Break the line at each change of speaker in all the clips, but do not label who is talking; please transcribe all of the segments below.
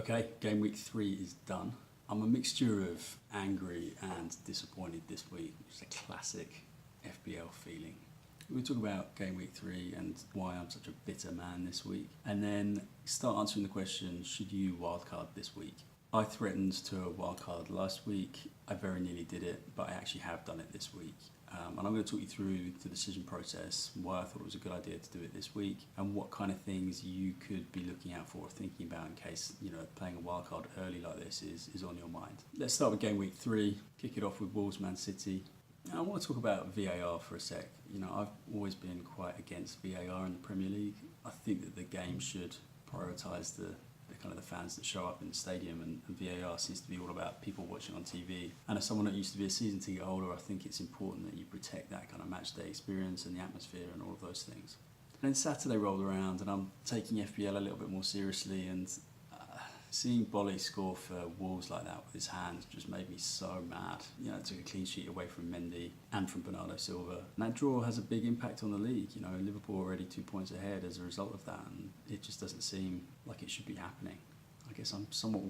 Okay, game week 3 is done. I'm a mixture of angry and disappointed this week, which is a classic FPL feeling. We'll talk about game week 3 and why I'm such a bitter man this week, and then start answering the question, should you wildcard this week? I threatened to wildcard last week. I very nearly did it, but I actually have done it this week. And I'm going to talk you through the decision process, why I thought it was a good idea to do it this week, and what kind of things you could be looking out for or thinking about in case, playing a wildcard early like this is on your mind. Let's start with game week 3, kick it off with Wolves Man City. And I want to talk about VAR for a sec. I've always been quite against VAR in the Premier League. I think that the game should prioritise the fans that show up in the stadium, and VAR seems to be all about people watching on TV. And as someone that used to be a season ticket holder, I think it's important that you protect that kind of match day experience and the atmosphere and all of those things. And then Saturday rolled around and I'm taking FPL a little bit more seriously, and seeing Bolly score for Wolves like that with his hands just made me so mad. It took a clean sheet away from Mendy and from Bernardo Silva. And that draw has a big impact on the league. Liverpool already 2 points ahead as a result of that, and it just doesn't seem like it should be happening. I guess I'm somewhat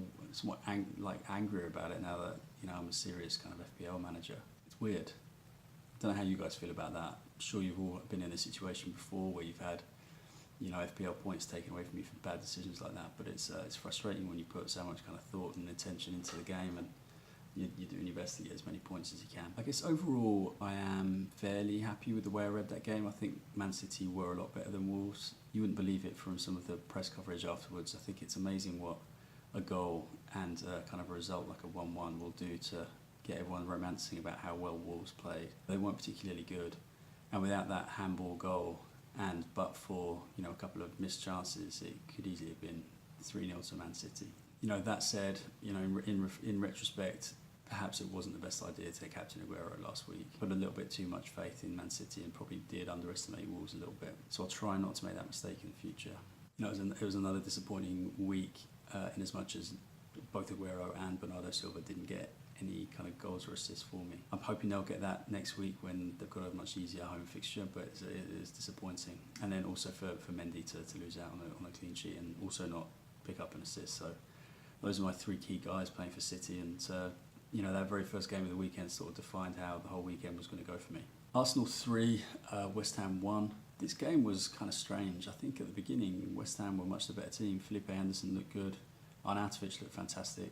angry about it now that I'm a serious kind of FPL manager. It's weird. I don't know how you guys feel about that. I'm sure you've all been in a situation before where you've had FPL points taken away from you for bad decisions like that, but it's frustrating when you put so much kind of thought and attention into the game and you're doing your best to get as many points as you can. I guess overall I am fairly happy with the way I read that game. I think Man City were a lot better than Wolves. You wouldn't believe it from some of the press coverage afterwards. I think it's amazing what a goal and kind of a result like a 1-1 will do to get everyone romancing about how well Wolves played. They weren't particularly good, and without that handball goal, but for a couple of missed chances, it could easily have been 3-0 to Man City. That said, in retrospect, perhaps it wasn't the best idea to captain Aguero last week. Put a little bit too much faith in Man City and probably did underestimate Wolves a little bit. So I'll try not to make that mistake in the future. It was another disappointing week in as much as both Aguero and Bernardo Silva didn't get any kind of goals or assists for me. I'm hoping they'll get that next week when they've got a much easier home fixture, but it is disappointing. And then also for Mendy to lose out on a clean sheet and also not pick up an assist. So those are my 3 key guys playing for City, and that very first game of the weekend sort of defined how the whole weekend was going to go for me. Arsenal 3, West Ham 1. This game was kind of strange. I think at the beginning West Ham were much the better team. Felipe Anderson looked good. Arnautovic looked fantastic.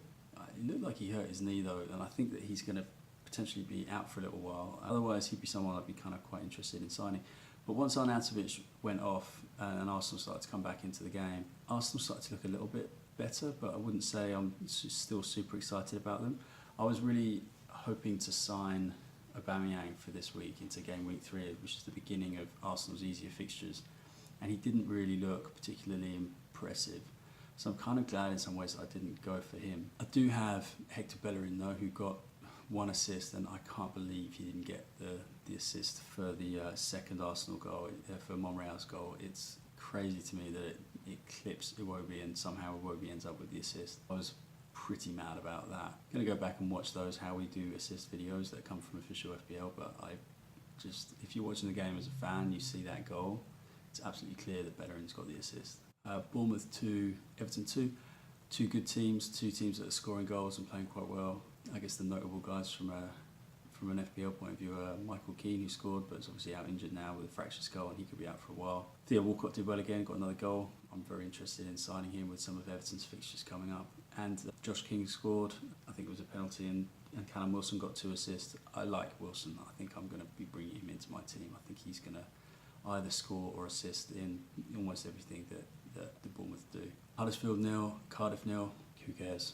It looked like he hurt his knee though, and I think that he's going to potentially be out for a little while. Otherwise, he'd be someone I'd be kind of quite interested in signing. But once Arnautovic went off and Arsenal started to come back into the game, Arsenal started to look a little bit better, but I wouldn't say I'm still super excited about them. I was really hoping to sign Aubameyang for this week into game week 3, which is the beginning of Arsenal's easier fixtures, and he didn't really look particularly impressive. So I'm kind of glad in some ways that I didn't go for him. I do have Hector Bellerin though, who got 1 assist, and I can't believe he didn't get the assist for the second Arsenal goal, for Monreal's goal. It's crazy to me that it clips Iwobi and somehow Iwobi ends up with the assist. I was pretty mad about that. I'm going to go back and watch those how we do assist videos that come from official FPL, but if you're watching the game as a fan, you see that goal, it's absolutely clear that Bellerin's got the assist. Bournemouth 2, Everton 2. 2 good teams, 2 teams that are scoring goals and playing quite well. I guess the notable guys from an FPL point of view are Michael Keane, who scored but is obviously out injured now with a fractured skull and he could be out for a while. Theo Walcott did well again, got another goal. I'm very interested in signing him with some of Everton's fixtures coming up. And Josh King scored, I think it was a penalty, and Callum Wilson got 2 assists. I like Wilson. I think I'm going to be bringing him into my team. I think he's going to either score or assist in almost everything that the Bournemouth do. Huddersfield 0, Cardiff 0, who cares?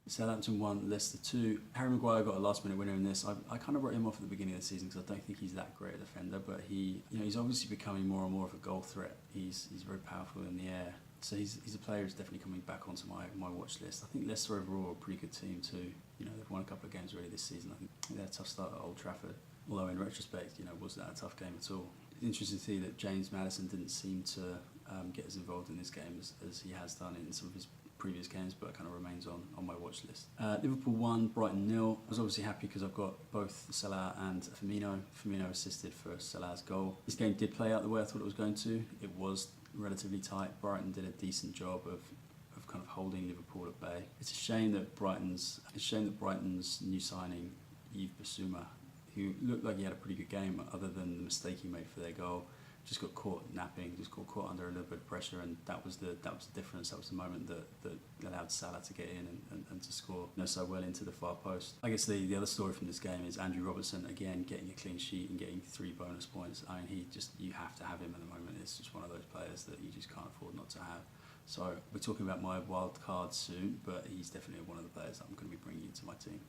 Southampton 1, Leicester 2. Harry Maguire got a last minute winner in this. I kind of wrote him off at the beginning of the season because I don't think he's that great a defender, but he's obviously becoming more and more of a goal threat. He's very powerful in the air. So he's a player who's definitely coming back onto my watch list. I think Leicester overall are a pretty good team too. They've won a couple of games already this season. I think they had a tough start at Old Trafford. Although in retrospect, was that a tough game at all? It's interesting to see that James Maddison didn't seem to get as involved in this game as he has done in some of his previous games, but it kind of remains on my watch list. Liverpool 1, Brighton 0. I was obviously happy because I've got both Salah and Firmino. Firmino assisted for Salah's goal. This game did play out the way I thought it was going to. It was relatively tight. Brighton did a decent job of kind of holding Liverpool at bay. It's a shame that Brighton's new signing, Yves Bissouma, who looked like he had a pretty good game other than the mistake he made for their goal, just got caught napping, just got caught under a little bit of pressure, and that was the difference. That was the moment that allowed Salah to get in and to score so well into the far post. I guess the other story from this game is Andrew Robertson again getting a clean sheet and getting 3 bonus points. I mean, you have to have him at the moment. It's just one of those players that you just can't afford not to have. So we're talking about my wild card soon, but he's definitely one of the players that I'm going to be bringing into my team.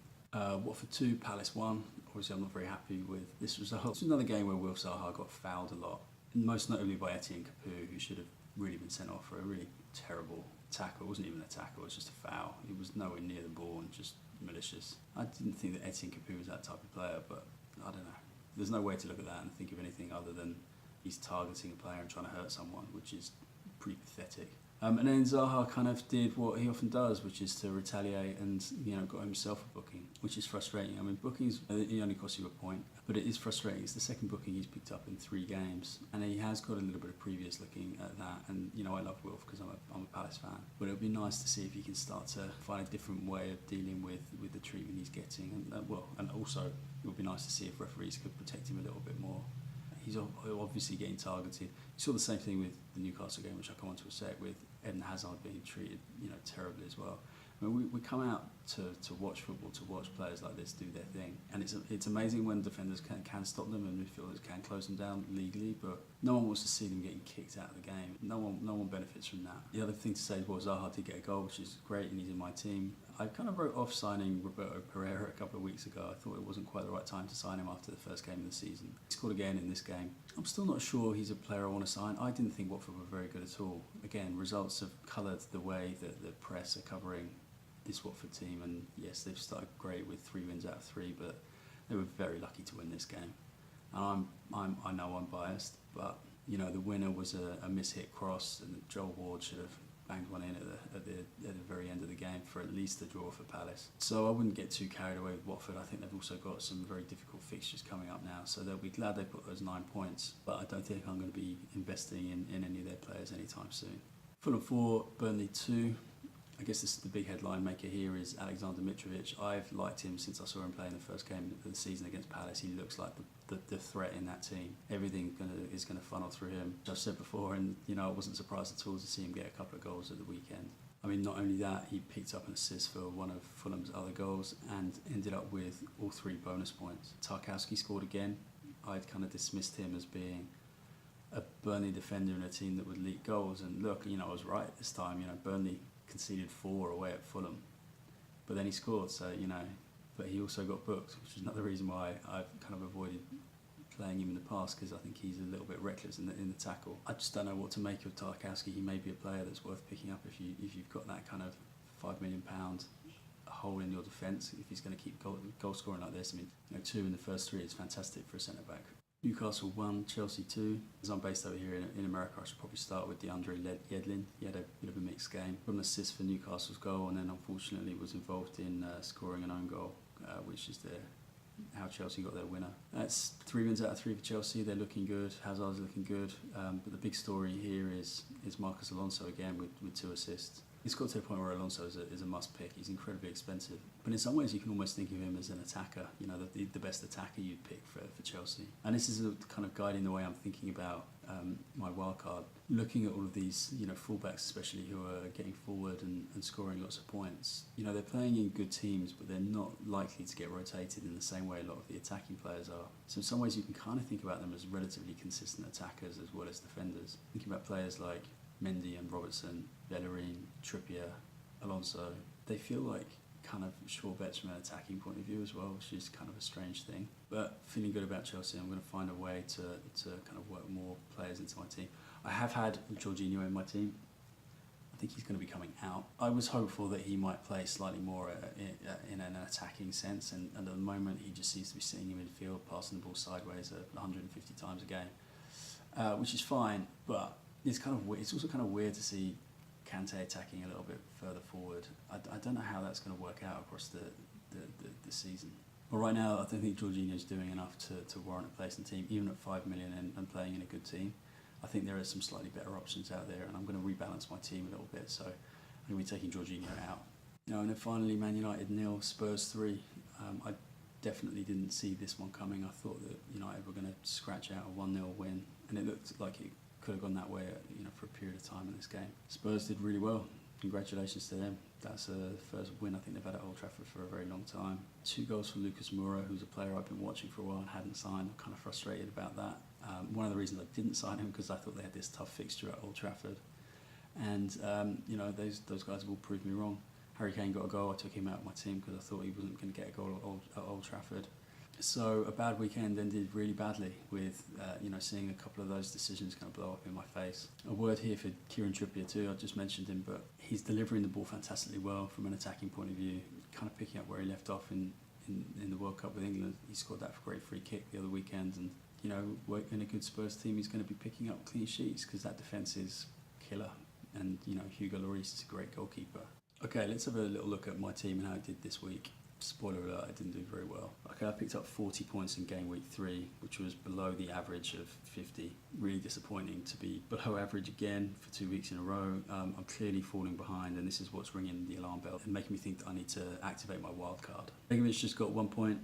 Watford 2, Palace 1. Obviously, I'm not very happy with this result. It's another game where Will Zaha got fouled a lot, most notably by Etienne Capoue, who should have really been sent off for a really terrible tackle. It wasn't even a tackle, it was just a foul. He was nowhere near the ball and just malicious. I didn't think that Etienne Capoue was that type of player, but I don't know. There's no way to look at that and think of anything other than he's targeting a player and trying to hurt someone, which is pretty pathetic. And then Zaha kind of did what he often does, which is to retaliate and got himself a booking, which is frustrating. I mean, bookings, he only costs you a point, but it is frustrating. It's the second booking he's picked up in 3 games, and he has got a little bit of previous looking at that. And I love Wilf because I'm a Palace fan, but it would be nice to see if he can start to find a different way of dealing with the treatment he's getting, and also it would be nice to see if referees could protect him a little bit more. He's obviously getting targeted. You saw the same thing with the Newcastle game, which I'll come on to a sec, with Eden Hazard being treated terribly as well. I mean, we come out to watch football, to watch players like this do their thing, and it's amazing when defenders can stop them and midfielders can close them down legally, but no one wants to see them getting kicked out of the game. No one benefits from that. The other thing to say is, Zaha did get a goal, which is great, and he's in my team. I kind of wrote off signing Roberto Pereira a couple of weeks ago. I thought it wasn't quite the right time to sign him after the first game of the season. He scored again in this game. I'm still not sure he's a player I want to sign. I didn't think Watford were very good at all. Again, results have coloured the way that the press are covering this Watford team, and yes, they've started great with 3 wins out of 3, but they were very lucky to win this game. And I know I'm biased, but the winner was a mishit cross, and Joel Ward should have banged one in at the very end of the game for at least a draw for Palace. So I wouldn't get too carried away with Watford. I think they've also got some very difficult fixtures coming up now, so they'll be glad they put those 9 points, but I don't think I'm going to be investing in any of their players anytime soon. Fulham 4, Burnley 2. I guess this is the big headline maker here is Alexander Mitrovic. I've liked him since I saw him play in the first game of the season against Palace. He looks like the threat in that team. Everything is going to funnel through him. As I've said before, and I wasn't surprised at all to see him get a couple of goals at the weekend. I mean, not only that, he picked up an assist for one of Fulham's other goals and ended up with all 3 bonus points. Tarkowski scored again. I'd kind of dismissed him as being a Burnley defender in a team that would leak goals, and look, I was right this time. Burnley conceded 4 away at Fulham, but then he scored, so but he also got booked, which is another reason why I've kind of avoided playing him in the past, because I think he's a little bit reckless in the tackle. I just don't know what to make of Tarkowski. He may be a player that's worth picking up if you've got that kind of £5 million hole in your defence, if he's going to keep goal scoring like this. I mean, 2 in the first 3 is fantastic for a centre back. Newcastle 1, Chelsea 2. As I'm based over here in America, I should probably start with DeAndre Yedlin. He had a bit of a mixed game. Got an assist for Newcastle's goal, and then unfortunately was involved in scoring an own goal, which is how Chelsea got their winner. That's 3 wins out of 3 for Chelsea. They're looking good. Hazard's looking good. But the big story here is Marcus Alonso again with 2 assists. It's got to a point where Alonso is a must pick. He's incredibly expensive, but in some ways you can almost think of him as an attacker. The best attacker you'd pick for Chelsea. And this is kind of guiding the way I'm thinking about my wildcard. Looking at all of these, fullbacks especially, who are getting forward and scoring lots of points. They're playing in good teams, but they're not likely to get rotated in the same way a lot of the attacking players are. So in some ways you can kind of think about them as relatively consistent attackers as well as defenders. Thinking about players like Mendy and Robertson, Bellerin, Trippier, Alonso, they feel like kind of sure bets from an attacking point of view as well, which is kind of a strange thing. But feeling good about Chelsea, I'm going to find a way to kind of work more players into my team. I have had Jorginho in my team. I think he's going to be coming out. I was hopeful that he might play slightly more in an attacking sense, and at the moment he just seems to be sitting in midfield, passing the ball sideways 150 times a game, which is fine, but it's kind of weird. It's also kind of weird to see Kante attacking a little bit further forward. I don't know how that's going to work out across the season. But right now, I don't think Jorginho's doing enough to warrant a place in the team, even at 5 million and playing in a good team. I think there are some slightly better options out there, and I'm going to rebalance my team a little bit. So I'm going to be taking Jorginho out. And then finally, Man United 0, Spurs 3. I definitely didn't see this one coming. I thought that United were going to scratch out a 1-0 win, and it looked like it could have gone that way, for a period of time in this game. Spurs did really well. Congratulations to them. That's the first win I think they've had at Old Trafford for a very long time. 2 goals for Lucas Moura, who's a player I've been watching for a while and hadn't signed. I'm kind of frustrated about that. One of the reasons I didn't sign him because I thought they had this tough fixture at Old Trafford, and those guys have all proved me wrong. Harry Kane got a goal. I took him out of my team because I thought he wasn't going to get a goal at Old Trafford. So a bad weekend ended really badly with seeing a couple of those decisions kind of blow up in my face. A word here for Kieran Trippier too. I just mentioned him, but he's delivering the ball fantastically well from an attacking point of view, kind of picking up where he left off in the World Cup with England. He scored that great free kick the other weekend, and in a good Spurs team, he's going to be picking up clean sheets because that defence is killer. And Hugo Lloris is a great goalkeeper. Okay, let's have a little look at my team and how it did this week. Spoiler alert, I didn't do very well. Okay, I picked up 40 points in game week 3, which was below the average of 50. Really disappointing to be below average again for 2 weeks in a row. I'm clearly falling behind, and this is what's ringing the alarm bell and making me think that I need to activate my wildcard. Begovic just got 1 point,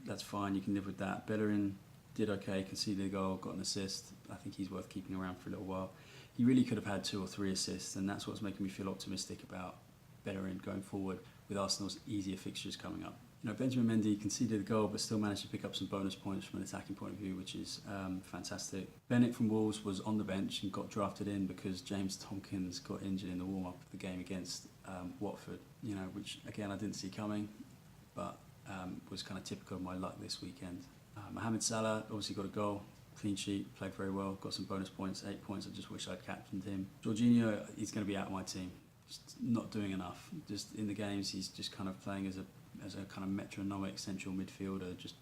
that's fine, you can live with that. Bellerin did okay, conceded a goal, got an assist. I think he's worth keeping around for a little while. He really could have had 2 or 3 assists, and that's what's making me feel optimistic about Bellerin going forward with Arsenal's easier fixtures coming up. Benjamin Mendy conceded a goal but still managed to pick up some bonus points from an attacking point of view, which is fantastic. Bennett from Wolves was on the bench and got drafted in because James Tompkins got injured in the warm-up of the game against Watford, which again I didn't see coming, but was kind of typical of my luck this weekend. Mohamed Salah obviously got a goal, clean sheet, played very well, got some bonus points, 8 points. I just wish I'd captained him. Jorginho, he's going to be out of my team. Just not doing enough. Just in the games, he's just kind of playing as a kind of metronomic central midfielder, just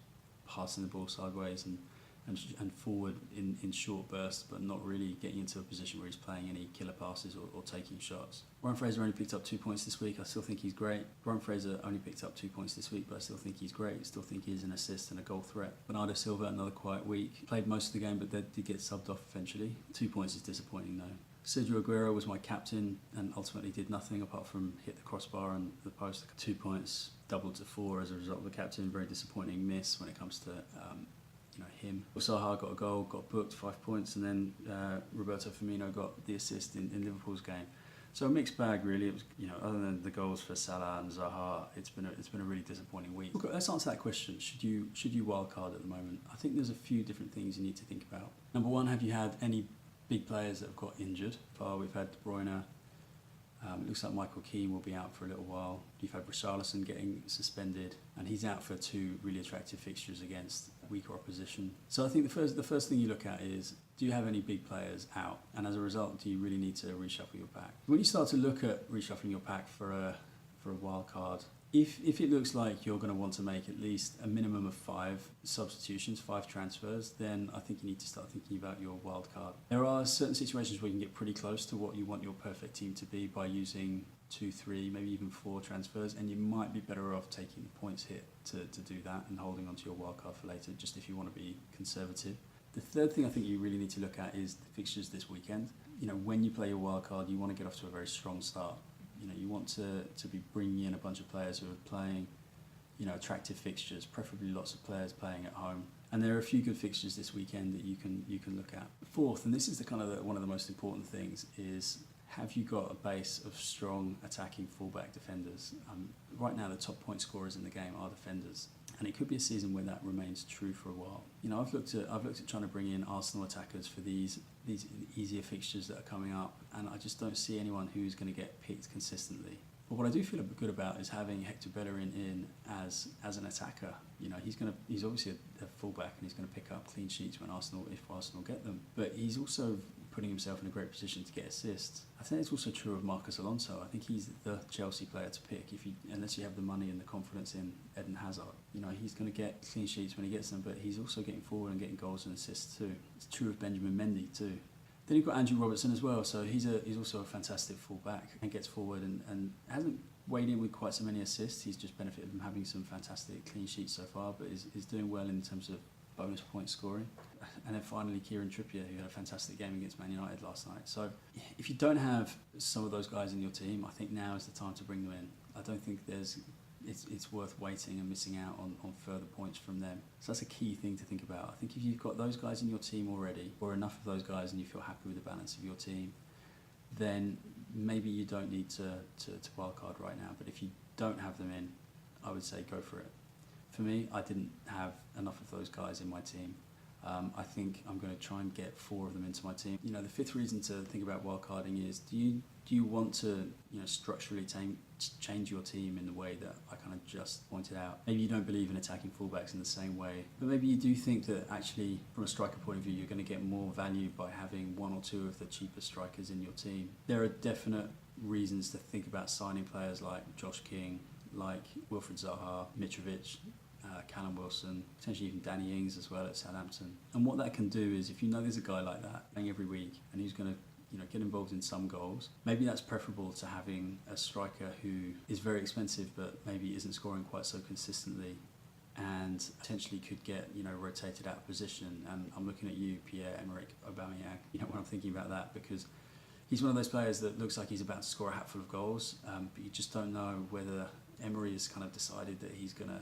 passing the ball sideways and forward in short bursts, but not really getting into a position where he's playing any killer passes or taking shots. Ryan Fraser only picked up 2 points this week. I still think he's great. Ryan Fraser only picked up 2 points this week, but I still think he's great. I still think he's an assist and a goal threat. Bernardo Silva, another quiet week. Played most of the game, but did get subbed off eventually. 2 points is disappointing though. Sergio Aguero was my captain and ultimately did nothing apart from hit the crossbar and the post. 2 points, doubled to 4 as a result of the captain. Very disappointing miss when it comes to him. Zaha got a goal, got booked, 5 points, and then Roberto Firmino got the assist in Liverpool's game. So a mixed bag really. It was, other than the goals for Salah and Zaha, it's been a really disappointing week. Okay, let's answer that question. Should you wildcard at the moment? I think there's a few different things you need to think about. Number one, have you had any big players that have got injured? We've had De Bruyne. It looks like Michael Keane will be out for a little while. You've had Richarlison getting suspended, and he's out for 2 really attractive fixtures against weaker opposition. So I think the first thing you look at is, do you have any big players out? And as a result, do you really need to reshuffle your pack? When you start to look at reshuffling your pack for a wild card, if it looks like you're going to want to make at least a minimum of 5 substitutions, 5 transfers, then I think you need to start thinking about your wild card. There are certain situations where you can get pretty close to what you want your perfect team to be by using 2, 3, maybe even 4 transfers, and you might be better off taking the points hit to do that and holding onto your wild card for later, just if you want to be conservative. The third thing I think you really need to look at is the fixtures this weekend. When you play your wild card, you want to get off to a very strong start. You want to be bringing in a bunch of players who are playing, attractive fixtures, preferably lots of players playing at home. And there are a few good fixtures this weekend that you can look at. Fourth, and this is one of the most important things, is have you got a base of strong attacking fullback defenders? Right now, the top point scorers in the game are defenders, and it could be a season where that remains true for a while. I've looked at trying to bring in Arsenal attackers for these easier fixtures that are coming up, and I just don't see anyone who's going to get picked consistently. But what I do feel good about is having Hector Bellerin in as an attacker. He's obviously a fullback, and he's going to pick up clean sheets if Arsenal get them. But he's also putting himself in a great position to get assists. I think it's also true of Marcus Alonso. I think he's the Chelsea player to pick unless you have the money and the confidence in Eden Hazard. He's going to get clean sheets when he gets them, but he's also getting forward and getting goals and assists too. It's true of Benjamin Mendy too. Then you've got Andrew Robertson as well, so he's also a fantastic fullback and gets forward and hasn't weighed in with quite so many assists. He's just benefited from having some fantastic clean sheets so far, but is doing well in terms of bonus point scoring. And then finally Kieran Trippier, who had a fantastic game against Man United last night. So if you don't have some of those guys in your team, I think now is the time to bring them in. I don't think it's worth waiting and missing out on further points from them. So that's a key thing to think about. I think if you've got those guys in your team already, or enough of those guys, and you feel happy with the balance of your team, then maybe you don't need to wildcard right now. But if you don't have them in, I would say go for it. For me, I didn't have enough of those guys in my team. I think I'm going to try and get 4 of them into my team. You know, the fifth reason to think about wildcarding is, do you want to structurally change your team in the way that I kind of just pointed out? Maybe you don't believe in attacking fullbacks in the same way, but maybe you do think that actually, from a striker point of view, you're going to get more value by having 1 or 2 of the cheaper strikers in your team. There are definite reasons to think about signing players like Josh King, like Wilfried Zaha, Mitrovic, Callum Wilson, potentially even Danny Ings as well at Southampton. And what that can do is, if you know there's a guy like that playing every week and who's going to get involved in some goals, maybe that's preferable to having a striker who is very expensive but maybe isn't scoring quite so consistently and potentially could get rotated out of position. And I'm looking at you, Pierre-Emerick Aubameyang, when I'm thinking about that, because he's one of those players that looks like he's about to score a hatful of goals, but you just don't know whether Emery has kind of decided that he's going to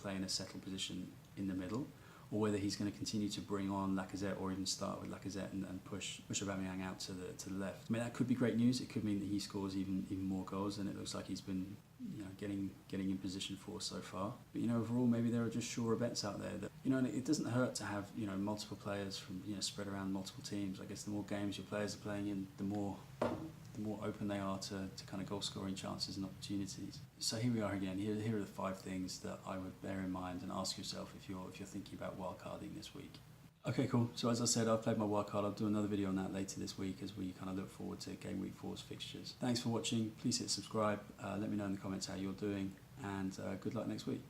play in a settled position in the middle, or whether he's going to continue to bring on Lacazette, or even start with Lacazette and push Aubameyang out to the left. I mean, that could be great news. It could mean that he scores even more goals than it looks like he's been getting in position for so far. But overall, maybe there are just surer bets out there that and it doesn't hurt to have multiple players from spread around multiple teams. I guess the more games your players are playing in, the more open they are to kind of goal scoring chances and opportunities. So here we are again. Here are the 5 things that I would bear in mind and ask yourself if you're thinking about wildcarding this week. Okay, cool. So as I said, I've played my wildcard. I'll do another video on that later this week as we kind of look forward to Game Week 4's fixtures. Thanks for watching. Please hit subscribe. Let me know in the comments how you're doing, and good luck next week.